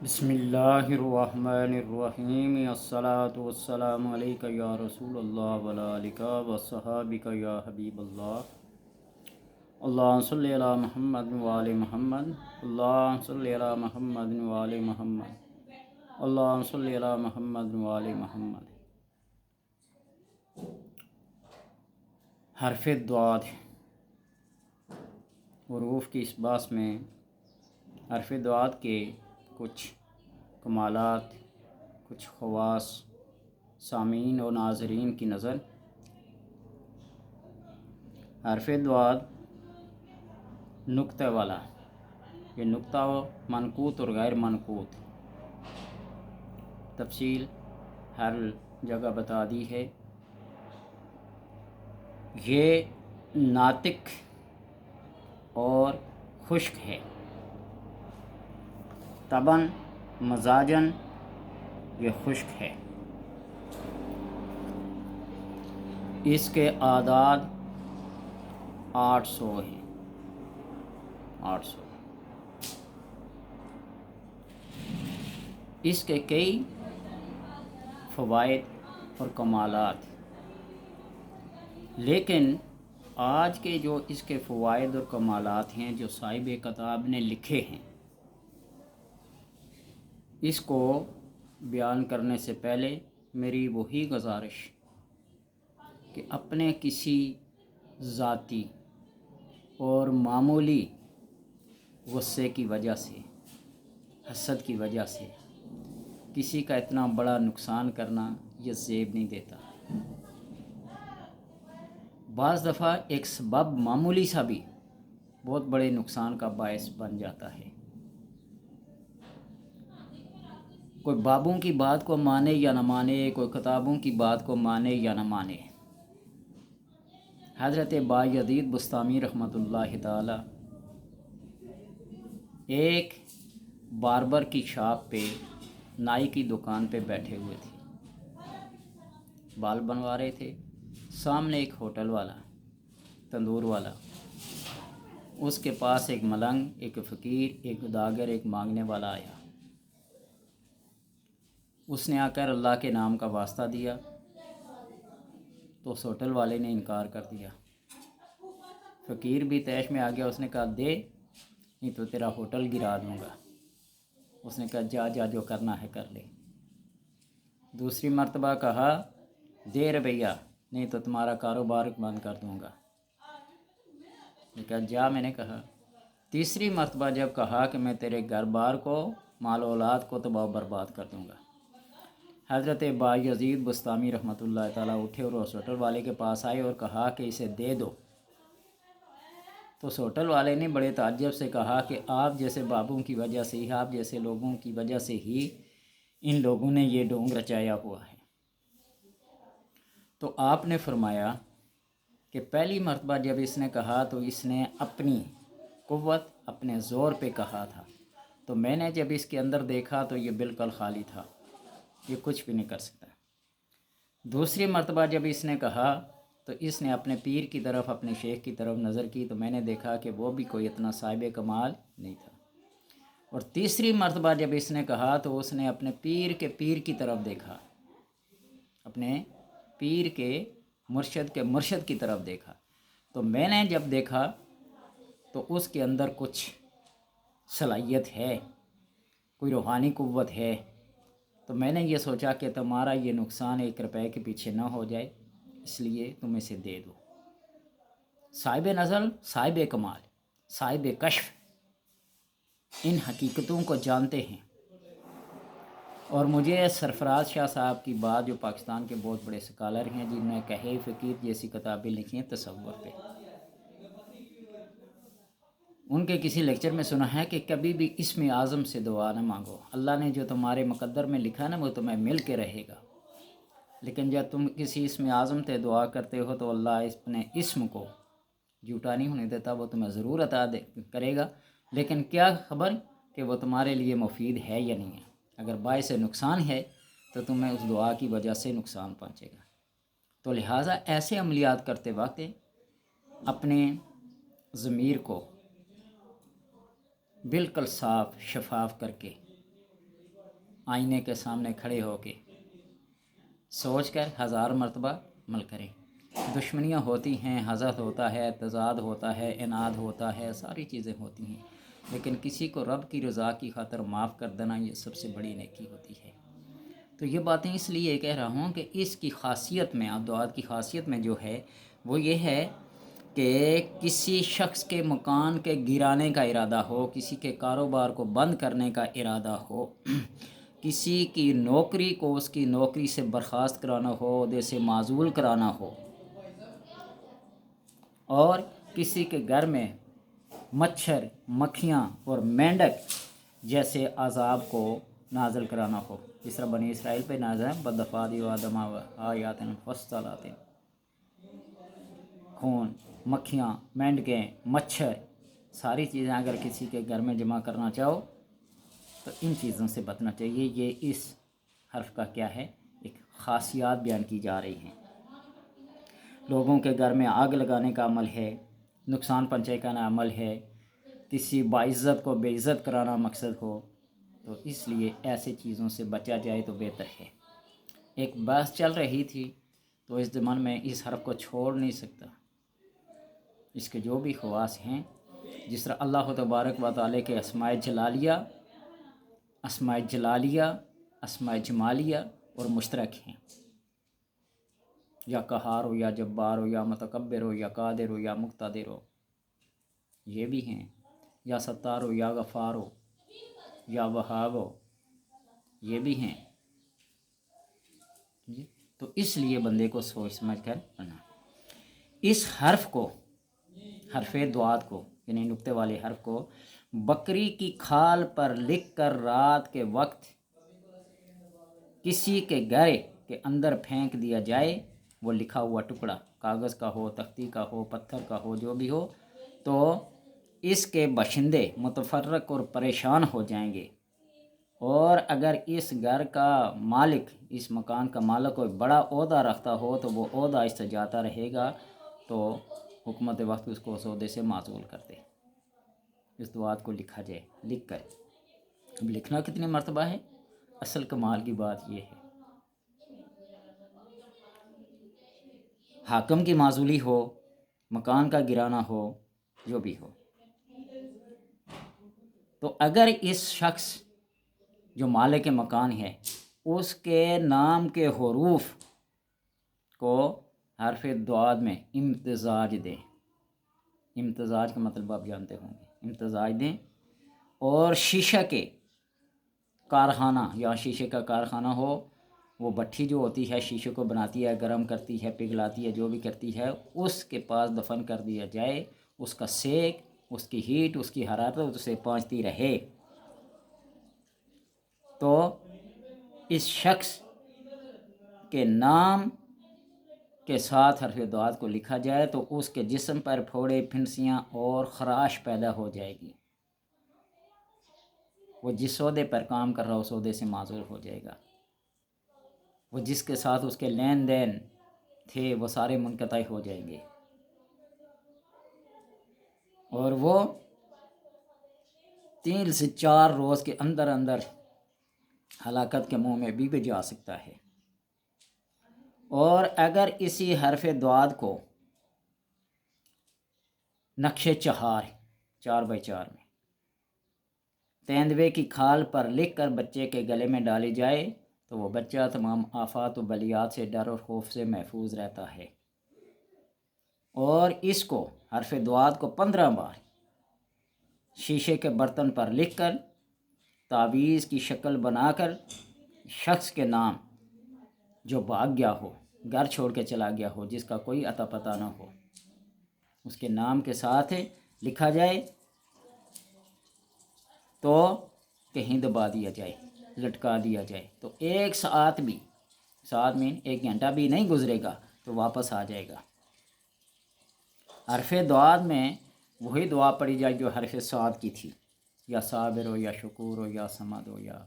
بسم اللہ الرحمن الرحیم الصلاۃ والسلام علیک یا رسول اللہ وعلی آلک وصحابک یا حبیب اللہ۔ اللہم صلی علی محمد وعلی محمد، اللہم صلی علی محمد وعلی محمد، اللہم صلی علی محمد وعلی محمد۔ حرف ضاد حروف کی اس بحث میں حرف ضاد کے کچھ کمالات، کچھ خواص سامعین و ناظرین کی نظر۔ حرف ضاد نقطہ والا، یہ نقطہ منقوط اور غیر منقوط تفصیل ہر جگہ بتا دی ہے۔ یہ ناطق اور خشک ہے، طبعاً مزاجاً یہ خشک ہے۔ اس کے اعداد 800 ہیں، 800۔ اس کے کئی فوائد اور کمالات، لیکن آج کے جو اس کے فوائد اور کمالات ہیں جو صاحب کتاب نے لکھے ہیں، اس کو بیان کرنے سے پہلے میری وہی گزارش کہ اپنے کسی ذاتی اور معمولی غصے کی وجہ سے، حسد کی وجہ سے کسی کا اتنا بڑا نقصان کرنا یہ زیب نہیں دیتا۔ بعض دفعہ ایک سبب معمولی سا بھی بہت بڑے نقصان کا باعث بن جاتا ہے۔ کوئی بابوں کی بات کو مانے یا نہ مانے، کوئی کتابوں کی بات کو مانے یا نہ مانے، حضرت بایزید بسطامی رحمۃ اللہ تعالی ایک باربر کی شاپ پہ، نائی کی دکان پہ بیٹھے ہوئے تھے، بال بنوا رہے تھے۔ سامنے ایک ہوٹل والا، تندور والا، اس کے پاس ایک ملنگ، ایک فقیر، ایک اداگر، ایک مانگنے والا آیا۔ اس نے آ کر اللہ کے نام کا واسطہ دیا تو اس ہوٹل والے نے انکار کر دیا۔ فقیر بھی طیش میں آ گیا، اس نے کہا دے نہیں تو تیرا ہوٹل گرا دوں گا۔ اس نے کہا جا جا جو کرنا ہے کر لے۔ دوسری مرتبہ کہا دے روپیہ نہیں تو تمہارا کاروبار بند کر دوں گا۔ نے کہا جا، میں نے کہا۔ تیسری مرتبہ جب کہا کہ میں تیرے گھر بار کو، مال و اولاد کو تباہ و برباد کر دوں گا۔ حضرت بایزید بسطامی رحمۃ اللہ تعالیٰ اٹھے اور اس ہوٹل والے کے پاس آئے اور کہا کہ اسے دے دو۔ تو اس ہوٹل والے نے بڑے تعجب سے کہا کہ آپ جیسے بابوں کی وجہ سے ہی، آپ جیسے لوگوں کی وجہ سے ہی ان لوگوں نے یہ ڈھونگ رچایا ہوا ہے۔ تو آپ نے فرمایا کہ پہلی مرتبہ جب اس نے کہا تو اس نے اپنی قوت، اپنے زور پہ کہا تھا، تو میں نے جب اس کے اندر دیکھا تو یہ بالکل خالی تھا، یہ کچھ بھی نہیں کر سکتا۔ دوسری مرتبہ جب اس نے کہا تو اس نے اپنے پیر کی طرف، اپنے شیخ کی طرف نظر کی تو میں نے دیکھا کہ وہ بھی کوئی اتنا صاحب کمال نہیں تھا۔ اور تیسری مرتبہ جب اس نے کہا تو اس نے اپنے پیر کے پیر کی طرف دیکھا، اپنے پیر کے مرشد کی طرف دیکھا۔ تو میں نے جب دیکھا تو اس کے اندر کچھ صلاحیت ہے، کوئی روحانی قوت ہے۔ تو میں نے یہ سوچا کہ تمہارا یہ نقصان 1 روپے کے پیچھے نہ ہو جائے، اس لیے تم اسے دے دو۔ صاحب نزل، صاحب کمال، صاحب کشف ان حقیقتوں کو جانتے ہیں۔ اور مجھے سرفراز شاہ صاحب کی بات، جو پاکستان کے بہت بڑے سکالر ہیں، جنہوں نے کہے فقیر جیسی کتابیں لکھی ہیں تصور پہ، ان کے کسی لیکچر میں سنا ہے کہ کبھی بھی اسم اعظم سے دعا نہ مانگو، اللہ نے جو تمہارے مقدر میں لکھا نا وہ تمہیں مل کے رہے گا۔ لیکن جب تم کسی اسم اعظم سے دعا کرتے ہو تو اللہ اپنے اسم کو جھوٹا نہیں ہونے دیتا، وہ تمہیں ضرور عطا کرے گا، لیکن کیا خبر کہ وہ تمہارے لیے مفید ہے یا نہیں ہے۔ اگر باعث نقصان ہے تو تمہیں اس دعا کی وجہ سے نقصان پہنچے گا۔ تو لہٰذا ایسے عملیات کرتے وقت اپنے ضمیر کو بالکل صاف شفاف کر کے آئینے کے سامنے کھڑے ہو کے سوچ کر 1000 مرتبہ عمل کریں۔ دشمنیاں ہوتی ہیں، حسد ہوتا ہے، تضاد ہوتا ہے، عناد ہوتا ہے، ساری چیزیں ہوتی ہیں، لیکن کسی کو رب کی رضا کی خاطر معاف کر دینا یہ سب سے بڑی نیکی ہوتی ہے۔ تو یہ باتیں اس لیے کہہ رہا ہوں کہ اس کی خاصیت میں، عبدالوہاب کی خاصیت میں جو ہے وہ یہ ہے کہ کسی شخص کے مکان کے گرانے کا ارادہ ہو، کسی کے کاروبار کو بند کرنے کا ارادہ ہو، کسی کی نوکری کو اس کی نوکری سے برخاست کرانا ہو، عہدے سے معزول کرانا ہو، اور کسی کے گھر میں مچھر، مکھیاں اور مینڈک جیسے عذاب کو نازل کرانا ہو، جس طرح بنی اسرائیل پہ نازل ہے بدفادی و آدم آیات فصلات، خون، مکھیاں، مینڈکیں، مچھر، ساری چیزیں اگر کسی کے گھر میں جمع کرنا چاہو تو ان چیزوں سے بچنا چاہیے۔ یہ اس حرف کا کیا ہے، ایک خاصیات بیان کی جا رہی ہیں۔ لوگوں کے گھر میں آگ لگانے کا عمل ہے، نقصان پہنچانے کا عمل ہے، کسی باعزت کو بے عزت کرانا مقصد ہو، تو اس لیے ایسے چیزوں سے بچا جائے تو بہتر ہے۔ ایک بحث چل رہی تھی تو اس ضمن میں اس حرف کو چھوڑ نہیں سکتا۔ اس کے جو بھی خواص ہیں، جس طرح اللہ تبارک و تعالیٰ کے اسماء جلالیہ، اسماء جمالیہ اور مشترک ہیں، یا قہار ہو، یا جبار ہو، یا متکبر ہو، یا قادر ہو، یا مقتدر ہو، یہ بھی ہیں، یا ستار ہو، یا غفار ہو، یا وہاب ہو، یہ بھی ہیں۔ تو اس لیے بندے کو سوچ سمجھ کر پڑھنا۔ اس حرف کو، حرف دعات کو یعنی نقطے والے حرف کو بکری کی کھال پر لکھ کر رات کے وقت کسی کے گھر کے اندر پھینک دیا جائے، وہ لکھا ہوا ٹکڑا کاغذ کا ہو، تختی کا ہو، پتھر کا ہو، جو بھی ہو، تو اس کے باشندے متفرق اور پریشان ہو جائیں گے۔ اور اگر اس گھر کا مالک، اس مکان کا مالک کوئی بڑا عہدہ رکھتا ہو تو وہ عہدہ اس سے جاتا رہے گا، تو حکومت وقت اس کو اس عہدے سے معزول کر دے۔ اس دعات کو لکھا جائے، لکھ کر۔ اب لکھنا کتنی مرتبہ ہے؟ اصل کمال کی بات یہ ہے، حاکم کی معزولی ہو، مکان کا گرانا ہو، جو بھی ہو، تو اگر اس شخص جو مالک مکان ہے اس کے نام کے حروف کو حرف دعات میں امتزاج دیں، امتزاج کا مطلب آپ جانتے ہوں گے، امتزاج دیں، اور شیشہ کے کارخانہ یا شیشے کا کارخانہ ہو، وہ بٹھی جو ہوتی ہے شیشے کو بناتی ہے، گرم کرتی ہے، پگھلاتی ہے، جو بھی کرتی ہے، اس کے پاس دفن کر دیا جائے، اس کا سیک، اس کی ہیٹ، اس کی حرارت اسے پہنچتی رہے، تو اس شخص کے نام کے ساتھ حرف دعات کو لکھا جائے تو اس کے جسم پر پھوڑے، پھنسیاں اور خراش پیدا ہو جائے گی۔ وہ جس عہدے پر کام کر رہا اس عہدے سے معزول ہو جائے گا، وہ جس کے ساتھ اس کے لین دین تھے وہ سارے منقطع ہو جائیں گے، اور وہ 3 سے 4 روز کے اندر اندر ہلاکت کے منہ میں بھی جا سکتا ہے۔ اور اگر اسی حرف دعات کو نقش چہار 4x4 میں تیندوے کی کھال پر لکھ کر بچے کے گلے میں ڈالی جائے تو وہ بچہ تمام آفات و بلیات سے، ڈر اور خوف سے محفوظ رہتا ہے۔ اور اس کو حرف دعات کو 15 بار شیشے کے برتن پر لکھ کر تعویذ کی شکل بنا کر شخص کے نام جو بھاگ گیا ہو، گھر چھوڑ کے چلا گیا ہو، جس کا کوئی اتا پتہ نہ ہو، اس کے نام کے ساتھ لکھا جائے تو کہیں دبا دیا جائے، لٹکا دیا جائے، تو 1 ساعت بھی، ساتھ میں 1 گھنٹہ بھی نہیں گزرے گا تو واپس آ جائے گا۔ حرف دعات میں وہی دعا پڑھی جائے جو حرف صاد کی تھی، یا صابر ہو، یا شکور ہو، یا سمد ہو، یا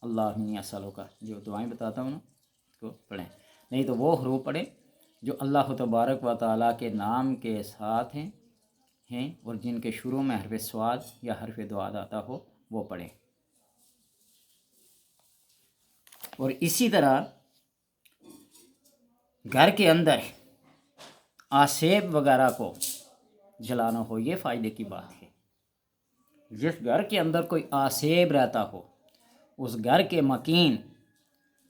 اللہ من اسلو کا، جو دعائیں بتاتا ہوں نا اس کو پڑھیں، نہیں تو وہ حروف پڑھیں جو اللہ تبارک و تعالیٰ کے نام کے ساتھ ہیں اور جن کے شروع میں حرف صاد یا حرف دعات آتا ہو وہ پڑھیں۔ اور اسی طرح گھر کے اندر آسیب وغیرہ کو جلانا ہو، یہ فائدے کی بات ہے۔ جس گھر کے اندر کوئی آسیب رہتا ہو، اس گھر کے مکین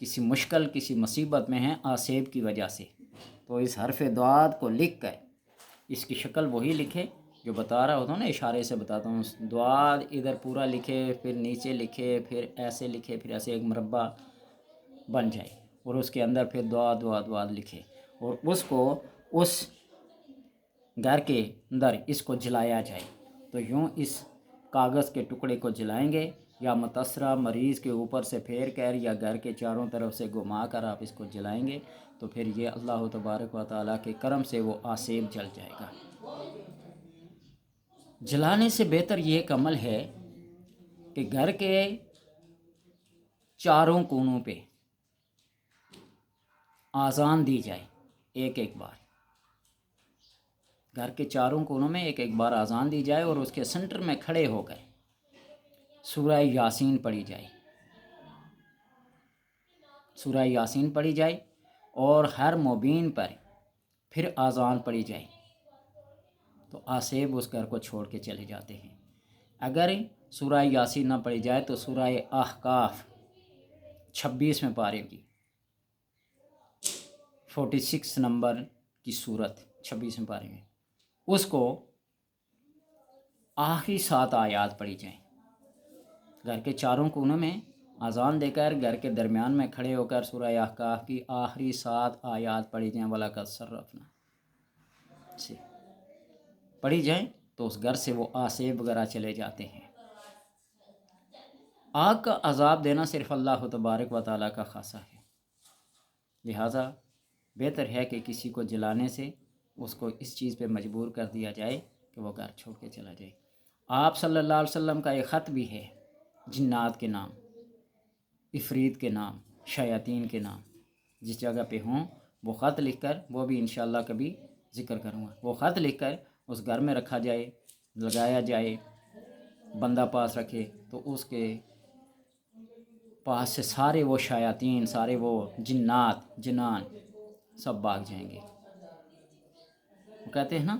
کسی مشکل کسی مصیبت میں ہیں آسیب کی وجہ سے، تو اس حرف دعات کو لکھ کر، اس کی شکل وہی لکھے جو بتا رہا ہوتا ہوں نا، اشارے سے بتاتا ہوں، دعات ادھر پورا لکھے، پھر نیچے لکھے، پھر ایسے لکھے، پھر ایسے ایک مربع بن جائے، اور اس کے اندر پھر دعا دعا دعا لکھے، اور اس کو اس گھر کے اندر اس کو جلایا جائے۔ تو یوں اس کاغذ کے ٹکڑے کو جلائیں گے، یا متاثرہ مریض کے اوپر سے پھیر کر یا گھر کے چاروں طرف سے گھما کر آپ اس کو جلائیں گے، تو پھر یہ اللہ تبارک و تعالیٰ کے کرم سے وہ آسیب جل جائے گا۔ جلانے سے بہتر یہ ایک عمل ہے کہ گھر کے چاروں کونوں پہ آذان دی جائے، ایک ایک بار گھر کے چاروں کونوں میں ایک ایک بار آذان دی جائے، اور اس کے سنٹر میں کھڑے ہو کر سورہ یاسین پڑھی جائے، سورہ یاسین پڑھی جائے، اور ہر مبین پر پھر آذان پڑھی جائے، تو آسیب اس گھر کو چھوڑ کے چلے جاتے ہیں۔ اگر سورہ یاسین نہ پڑھی جائے تو سورہ احقاف 26 پارے کی 46 نمبر کی صورت 26 پارے میں، اس کو آخری 7 آیات پڑھی جائیں۔ گھر کے چاروں کونوں میں اذان دے کر گھر کے درمیان میں کھڑے ہو کر سورہ احقاف کی آخری 7 آیات پڑھی جائیں، وَلَقَدْ صَرَّفْنَا سے پڑھی جائیں، تو اس گھر سے وہ آسیب وغیرہ چلے جاتے ہیں۔ آگ کا عذاب دینا صرف اللہ تبارک و تعالیٰ کا خاصہ ہے، لہٰذا بہتر ہے کہ کسی کو جلانے سے اس کو اس چیز پہ مجبور کر دیا جائے کہ وہ گھر چھوڑ کے چلا جائے۔ آپ صلی اللہ علیہ وسلم کا ایک خط بھی ہے، جنات کے نام، عفریت کے نام، شیاطین کے نام جس جگہ پہ ہوں، وہ خط لکھ کر، وہ بھی انشاءاللہ کبھی ذکر کروں گا، وہ خط لکھ کر اس گھر میں رکھا جائے، لگایا جائے، بندہ پاس رکھے، تو اس کے پاس سے سارے وہ شیاطین، سارے وہ جنات جنان سب بھاگ جائیں گے۔ وہ کہتے ہیں نا،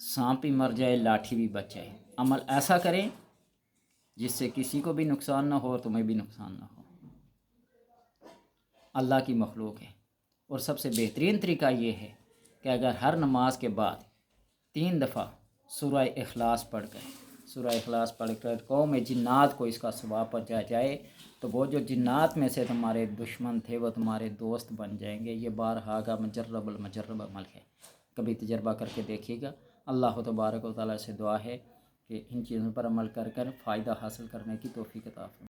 سانپ بھی مر جائے لاٹھی بھی بچ جائے۔ عمل ایسا کریں جس سے کسی کو بھی نقصان نہ ہو اور تمہیں بھی نقصان نہ ہو۔ اللہ کی مخلوق ہے، اور سب سے بہترین طریقہ یہ ہے کہ اگر ہر نماز کے بعد 3 دفعہ سورہ اخلاص پڑھ کر قوم جنات کو اس کا ثواب پہنچایا جائے، تو وہ جو جنات میں سے تمہارے دشمن تھے وہ تمہارے دوست بن جائیں گے۔ یہ بارہا کا مجرب المجرب عمل ہے، کبھی تجربہ کر کے دیکھیے گا۔ اللہ تبارک و تعالیٰ سے دعا ہے کہ ان چیزوں پر عمل کر فائدہ حاصل کرنے کی توفیق عطا فرمائے۔